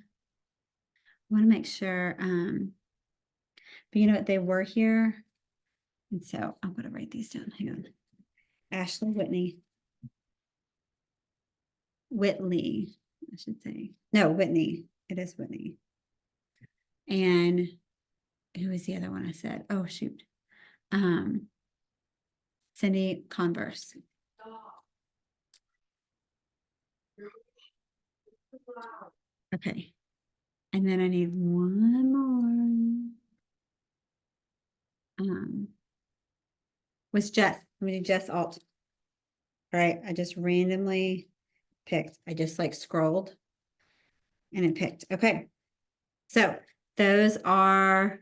want to make sure, but you know what, they were here. And so I'm going to write these down. Hang on. Ashley Whitley, I should say. No, Whitney. It is Whitney. And who is the other one I said? Oh, shoot. Cindy Converse. Okay. And then I need one more. Was Jess. I'm going to do Jess Alt. All right. I just randomly picked. I just like scrolled and it picked. Okay. So those are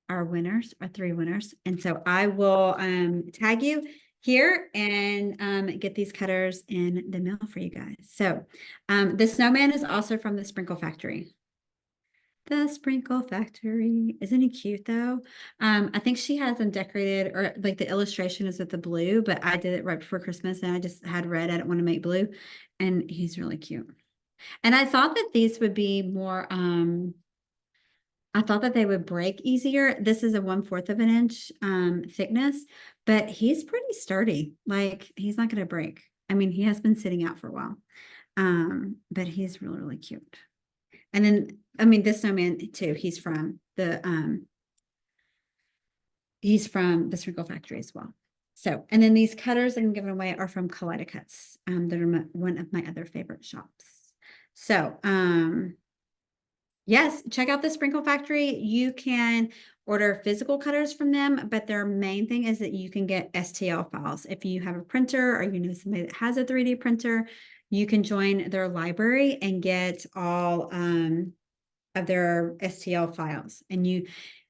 our winners, our 3 winners. And so I will tag you here and get these cutters in the mail for you guys. So the snowman is also from the Sprinkle Factory. The Sprinkle Factory. Isn't he cute though? I think she has them decorated, or like the illustration is with the blue, but I did it right before Christmas and I just had red. I didn't want to make blue. And he's really cute. And I thought that these would be more, I thought that they would break easier. This is a 1/4 of an inch thickness, but he's pretty sturdy. Like he's not going to break. I mean, he has been sitting out for a while. But he's really, really cute. And then, I mean, this snowman too, he's from the Sprinkle Factory as well. So, and then these cutters I'm giving away are from Kaleido Cuts. That are one of my other favorite shops. So, yes, check out the Sprinkle Factory. You can order physical cutters from them, but their main thing is that you can get STL files. If you have a printer or you know somebody that has a 3D printer, you can join their library and get all of their STL files. And you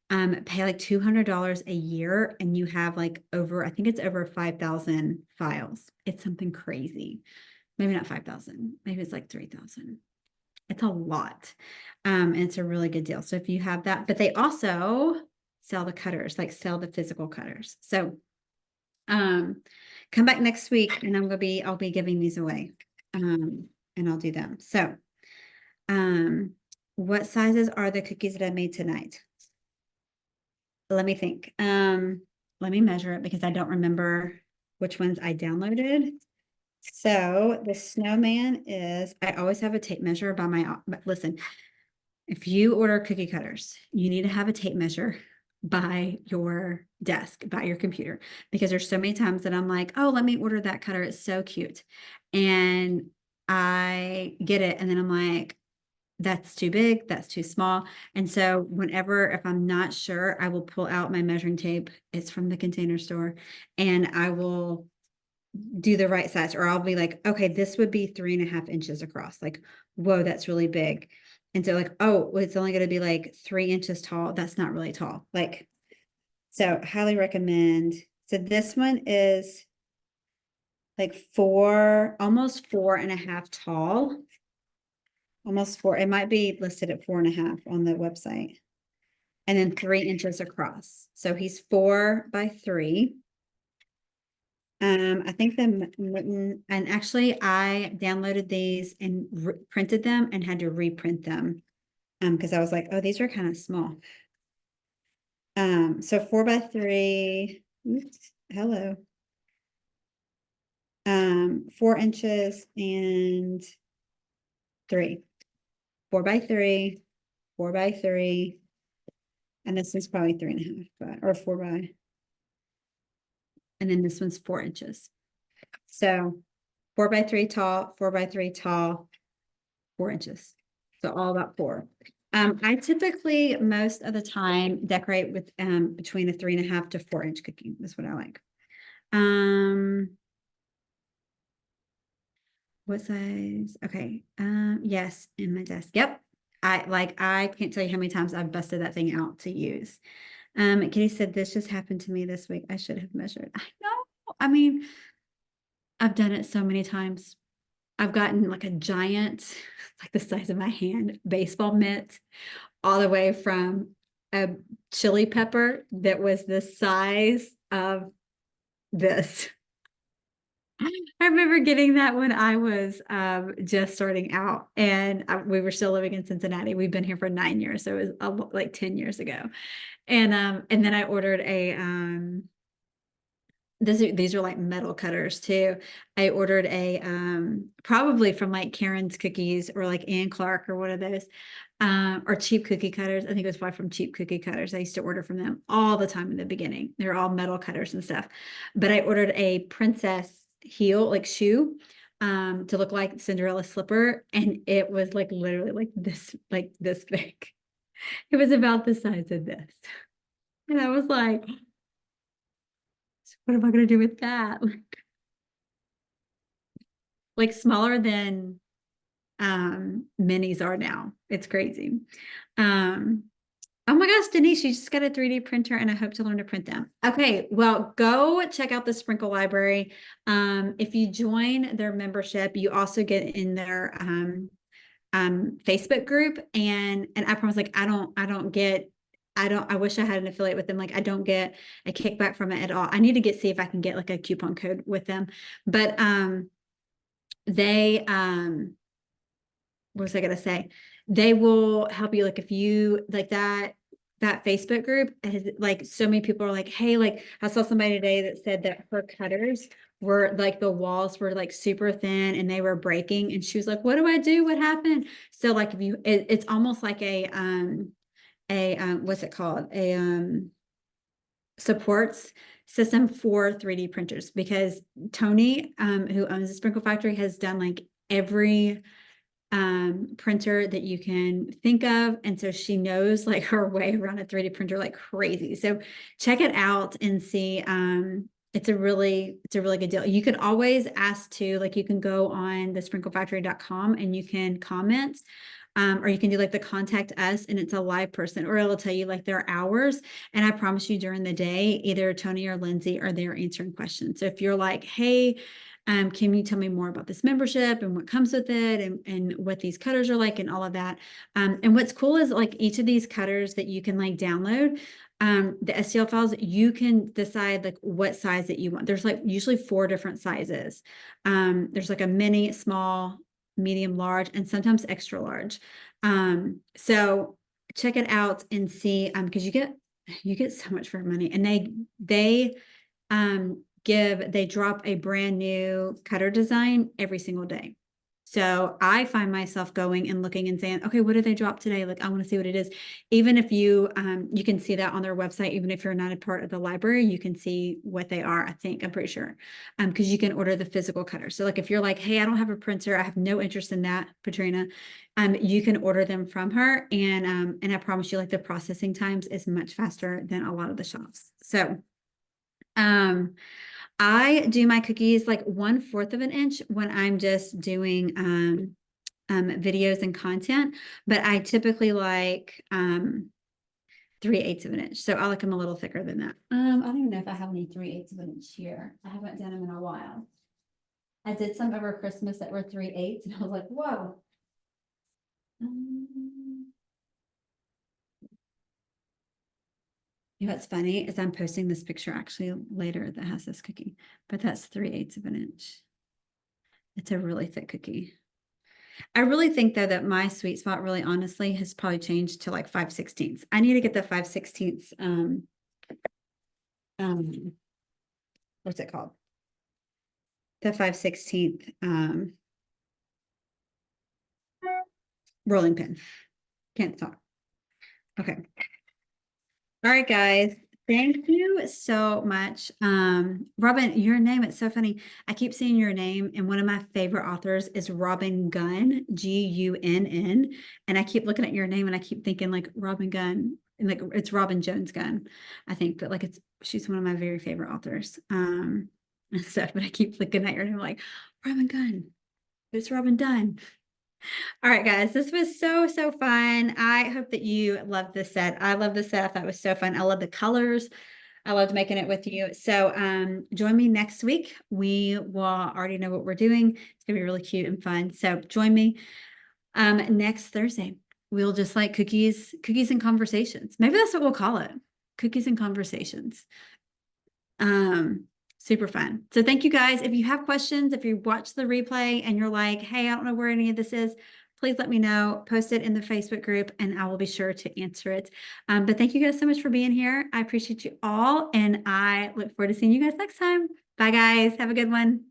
pay like $200 a year and you have like I think it's over 5,000 files. It's something crazy. Maybe not 5,000, maybe it's like 3,000. It's a lot. And it's a really good deal. So if you have that, but they also sell the cutters, like sell the physical cutters. So come back next week and I'll be giving these away. And I'll do them. So what sizes are the cookies that I made tonight? Let me think. Let me measure it because I don't remember which ones I downloaded. So the snowman is, I always have a tape measure by but listen, if you order cookie cutters, you need to have a tape measure by your desk, by your computer, because there's so many times that I'm like, oh, let me order that cutter. It's so cute. And I get it. And then I'm like, that's too big, that's too small. And so if I'm not sure, I will pull out my measuring tape. It's from the Container Store and I will do the right size, or I'll be like, okay, this would be 3.5 inches across. Like, whoa, that's really big. And so like, oh, well, it's only going to be like 3 inches tall. That's not really tall. Like, so highly recommend. So this one is like almost 4.5 tall. Almost 4. It might be listed at 4.5 on the website. And then 3 inches across. So he's 4 by 3. I think and actually I downloaded these and printed them and had to reprint them. Because I was like, oh, these are kind of small. So 4 by 3. Oops, hello. 4 inches and 3. 4 by 3, 4 by 3. And this is probably 3.5, or 4 by. And then this one's 4 inches. So 4 by 3 tall, 4 by 3 tall, 4 inches. So all about 4. I typically most of the time decorate with between a 3.5 to 4 inch cookie. That's what I like. What size? Okay. Yes, in my desk. Yep. I can't tell you how many times I've busted that thing out to use. Kitty said this just happened to me this week. I should have measured. I know. I mean, I've done it so many times. I've gotten like a giant, like the size of my hand, baseball mitt, all the way from a chili pepper that was the size of this. I remember getting that when I was just starting out, and we were still living in Cincinnati. We've been here for 9 years, so it was like 10 years ago. And then I ordered these are like metal cutters too. I ordered probably from like Karen's Cookies or like Ann Clark or one of those, or Cheap Cookie Cutters. I think it was probably from Cheap Cookie Cutters. I used to order from them all the time in the beginning. They're all metal cutters and stuff. But I ordered a princess heel, like shoe, to look like Cinderella slipper. And it was like literally like this big. It was about the size of this. And I was like, what am I going to do with that? Like smaller than minis are now. It's crazy. Oh my gosh, Denise, you just got a 3D printer and I hope to learn to print them. Okay, well, go check out the Sprinkle Library. If you join their membership, you also get in their Facebook group, and I promise, like, I wish I had an affiliate with them. Like, I don't get a kickback from it at all. I need to see if I can get like a coupon code with them. But they what was I gonna say? They will help you, like, if you like that Facebook group has, like, so many people are like, hey, like, I saw somebody today that said that her cutters were like, the walls were like super thin and they were breaking, and she was like, what do I do? What happened? So like, if you it's almost like a what's it called? A supports system for 3D printers, because Tony, who owns the Sprinkle Factory, has done like every printer that you can think of. And so she knows like her way around a 3D printer like crazy. So check it out and see. It's a really good deal. You can always ask to, like, you can go on the sprinklefactory.com and you can comment. Or you can do like the contact us, and it's a live person, or it'll tell you like their hours. And I promise you, during the day, either Tony or Lindsay are there answering questions. So if you're like, hey, can you tell me more about this membership and what comes with it, and what these cutters are like and all of that? And what's cool is, like, each of these cutters that you can like download, the STL files, you can decide like what size that you want. There's like usually 4 different sizes. There's like a mini, small, medium, large, and sometimes extra large. So check it out and see, because you get so much for money, and they they drop a brand new cutter design every single day. So I find myself going and looking and saying, okay, what did they drop today? Like, I want to see what it is. Even if you can see that on their website, even if you're not a part of the library, you can see what they are. I'm pretty sure, because you can order the physical cutter. So like, if you're like, hey, I don't have a printer, I have no interest in that, Patrina, you can order them from her. And I promise you, like, the processing times is much faster than a lot of the shops. So, I do my cookies like 1/4 of an inch when I'm just doing videos and content, but I typically like 3/8 of an inch. So I like them a little thicker than that. I don't even know if I have any 3/8 of an inch here. I haven't done them in a while. I did some over Christmas that were 3/8, and I was like, whoa. You know what's funny is I'm posting this picture actually later that has this cookie, but that's 3/8 of an inch. It's a really thick cookie. I really think, though, that my sweet spot, really honestly, has probably changed to like 5/16. I need to get the 5/16. What's it called? The 5/16 rolling pin. Can't talk. Okay. All right, guys. Thank you so much. Robin, your name, it's so funny. I keep seeing your name, and one of my favorite authors is Robin Gunn, Gunn. And I keep looking at your name and I keep thinking like Robin Gunn, and like it's Robin Jones Gunn, I think, but like she's one of my very favorite authors. And stuff, but I keep looking at your name like Robin Gunn. It's Robin Dunn. All right, guys, this was so fun. I hope that you loved this set. I love this set. I thought it was so fun. I love the colors. I loved making it with you. So join me next week. We will already know what we're doing. It's gonna be really cute and fun. So join me next Thursday. We'll just like cookies and conversations. Maybe that's what we'll call it. Cookies and conversations. Super fun. So thank you, guys. If you have questions, if you watch the replay and you're like, hey, I don't know where any of this is, please let me know. Post it in the Facebook group and I will be sure to answer it. But thank you guys so much for being here. I appreciate you all, and I look forward to seeing you guys next time. Bye, guys. Have a good one.